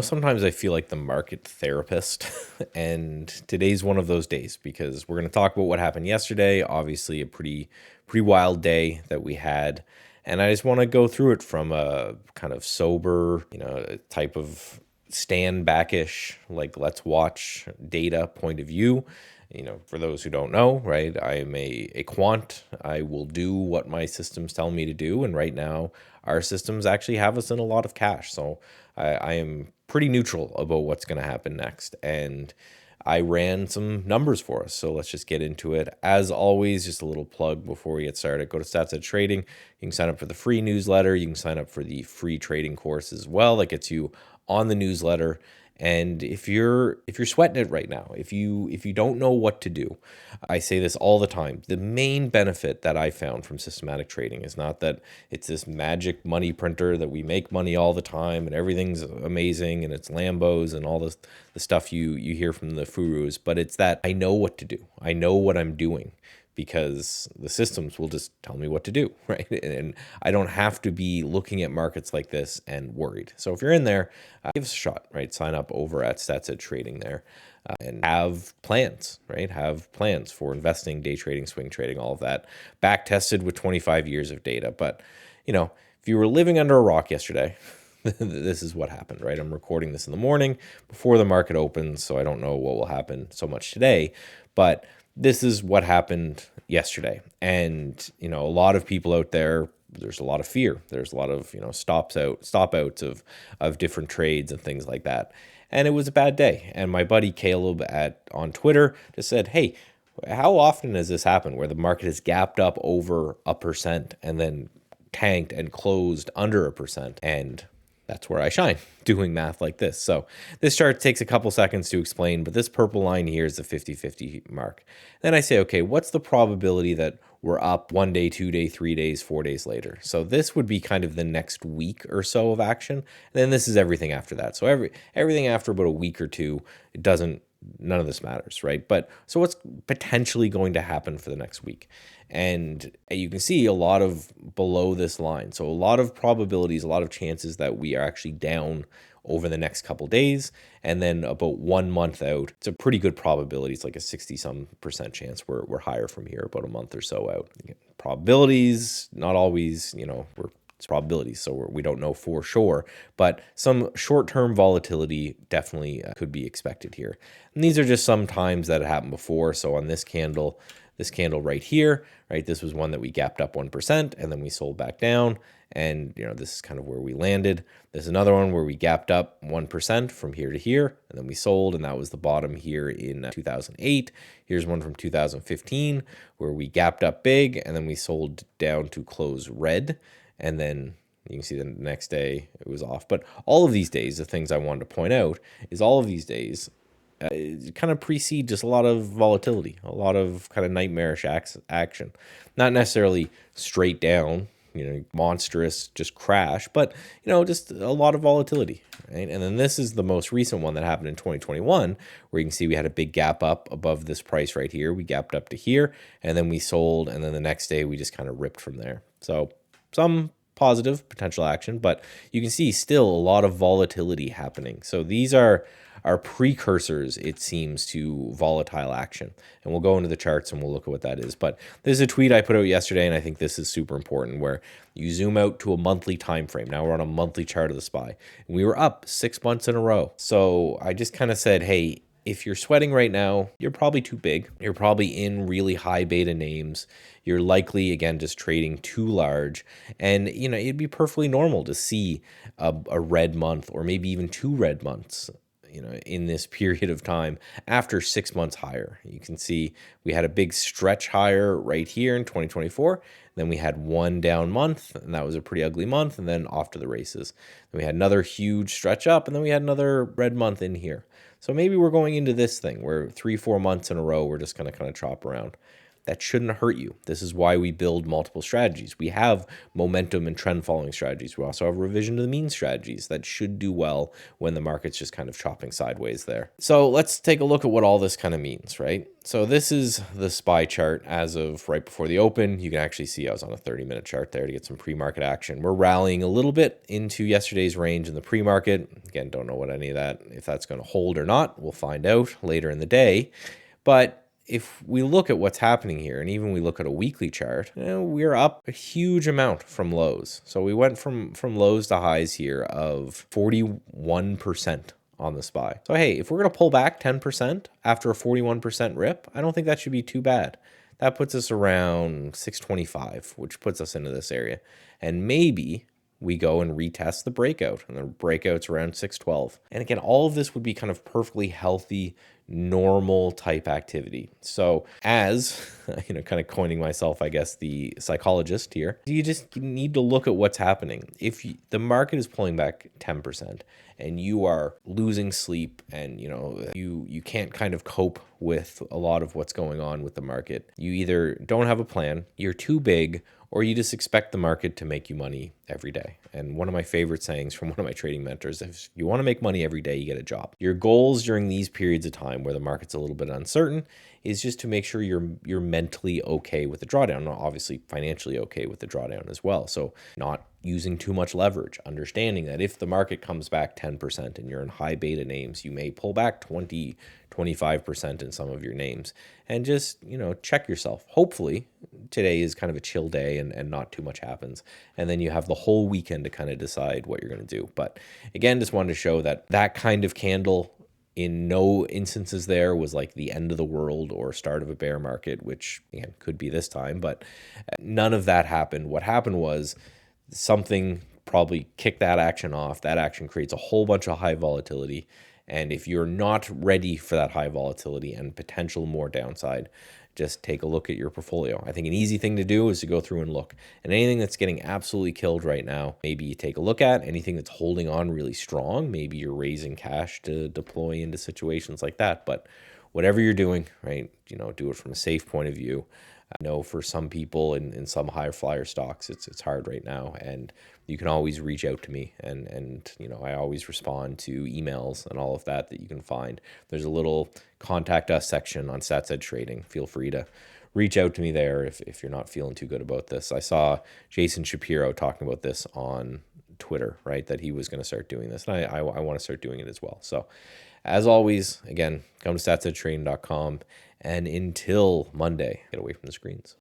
Sometimes I feel like the market therapist, and today's one of those days because we're going to talk about what happened yesterday. Obviously, a pretty wild day that we had, and I just want to go through it from a kind of sober, type of stand backish, like let's watch data point of view. For those who don't know, right, I am a quant. I will do what my systems tell me to do. And right now, our systems actually have us in a lot of cash. So I am pretty neutral about what's going to happen next. And I ran some numbers for us. So let's just get into it. As always, just a little plug before we get started. Go to StatsEdgeTrading. You can sign up for the free newsletter. You can sign up for the free trading course as well. That gets you on the newsletter. And if you're sweating it right now, if you don't know what to do, I say this all the time. The main benefit that I found from systematic trading is not that it's this magic money printer that we make money all the time and everything's amazing and it's Lambos and all this the stuff you hear from the gurus, but it's that I know what to do. I know what I'm doing because the systems will just tell me what to do, right? And I don't have to be looking at markets like this and worried. So if you're in there, give us a shot, right? Sign up over at StatsEdgeTrading there and have plans, right? Have plans for investing, day trading, swing trading, all of that, back tested with 25 years of data. But, if you were living under a rock yesterday, this is what happened, right? I'm recording this in the morning before the market opens, so I don't know what will happen so much today, but this is what happened yesterday. And, a lot of people out there, there's a lot of fear. There's a lot of, stop outs of different trades and things like that. And it was a bad day. And my buddy Caleb on Twitter just said, hey, how often does this happen where the market has gapped up over 1% and then tanked and closed under 1%? And that's where I shine, doing math like this. So this chart takes a couple seconds to explain, but this purple line here is the 50-50 mark. Then I say, okay, what's the probability that we're up 1 day, 2 day, 3 days, 4 days later? So this would be kind of the next week or so of action. And then this is everything after that. So everything after about a week or two, none of this matters, right? But so what's potentially going to happen for the next week? And you can see a lot of below this line. So a lot of probabilities, a lot of chances that we are actually down over the next couple days. And then about 1 month out, it's a pretty good probability. It's like a 60-some% chance we're higher from here about a month or so out. Again, probabilities, not always, it's probabilities, so we don't know for sure, but some short-term volatility definitely could be expected here. And these are just some times that happened before. So on this candle right here, right, this was one that we gapped up 1% and then we sold back down. And, this is kind of where we landed. There's another one where we gapped up 1% from here to here, and then we sold, and that was the bottom here in 2008. Here's one from 2015 where we gapped up big and then we sold down to close red. And then you can see the next day it was off. But all of these days, the things I wanted to point out is all of these days kind of precede just a lot of volatility, a lot of kind of nightmarish action. Not necessarily straight down, monstrous just crash, but, just a lot of volatility, right? And then this is the most recent one that happened in 2021, where you can see we had a big gap up above this price right here. We gapped up to here, and then we sold, and then the next day we just kind of ripped from there. So some positive potential action, but you can see still a lot of volatility happening. So these are precursors, it seems, to volatile action. And we'll go into the charts and we'll look at what that is. But there's a tweet I put out yesterday, and I think this is super important, where you zoom out to a monthly time frame. Now we're on a monthly chart of the SPY. And we were up 6 months in a row. So I just kind of said, hey, if you're sweating right now, you're probably too big. You're probably in really high beta names. You're likely, again, just trading too large. And, it'd be perfectly normal to see a red month or maybe even 2 red months, in this period of time after 6 months higher. You can see we had a big stretch higher right here in 2024. Then we had one down month, and that was a pretty ugly month, and then off to the races. Then we had another huge stretch up, and then we had another red month in here. So maybe we're going into this thing where 3-4 months in a row, we're just going to kind of chop around. that shouldn't hurt you. This is why we build multiple strategies. We have momentum and trend following strategies. We also have revision to the mean strategies that should do well when the market's just kind of chopping sideways there. So let's take a look at what all this kind of means, right? So this is the SPY chart as of right before the open. You can actually see I was on a 30-minute chart there to get some pre-market action. We're rallying a little bit into yesterday's range in the pre-market. Again, don't know what any of that, if that's going to hold or not. We'll find out later in the day. But if we look at what's happening here, and even we look at a weekly chart, we're up a huge amount from lows. So we went from lows to highs here of 41% on the SPY. So hey, if we're going to pull back 10% after a 41% rip, I don't think that should be too bad. That puts us around 625, which puts us into this area. And maybe we go and retest the breakout, and the breakout's around 612. And again, all of this would be kind of perfectly healthy, normal type activity. So as, kind of coining myself, I guess, the psychologist here, you just need to look at what's happening. If the market is pulling back 10% and you are losing sleep and, you can't kind of cope with a lot of what's going on with the market, you either don't have a plan, you're too big, or you just expect the market to make you money every day. And one of my favorite sayings from one of my trading mentors, if you want to make money every day, you get a job. Your goals during these periods of time where the market's a little bit uncertain is just to make sure you're mentally okay with the drawdown, obviously financially okay with the drawdown as well. So not using too much leverage, understanding that if the market comes back 10% and you're in high beta names, you may pull back 20, 25% in some of your names, and just, check yourself. Hopefully today is kind of a chill day and not too much happens. And then you have the whole weekend to kind of decide what you're going to do. But again, just wanted to show that kind of candle in no instances there was like the end of the world or start of a bear market, which again could be this time, but none of that happened. What happened was something probably kicked that action off. That action creates a whole bunch of high volatility. And if you're not ready for that high volatility and potential more downside, just take a look at your portfolio. I think an easy thing to do is to go through and look. And anything that's getting absolutely killed right now, maybe you take a look at. Anything that's holding on really strong, maybe you're raising cash to deploy into situations like that. But whatever you're doing, right, do it from a safe point of view. I know for some people in some high flyer stocks, it's hard right now, and you can always reach out to me, and I always respond to emails and all of that you can find. There's a little contact us section on StatsEdgeTrading. Feel free to reach out to me there if you're not feeling too good about this. I saw Jason Shapiro talking about this on Twitter, right, that he was going to start doing this, and I want to start doing it as well. So as always, again, come to StatsEdgeTrading.com. And until Monday, get away from the screens.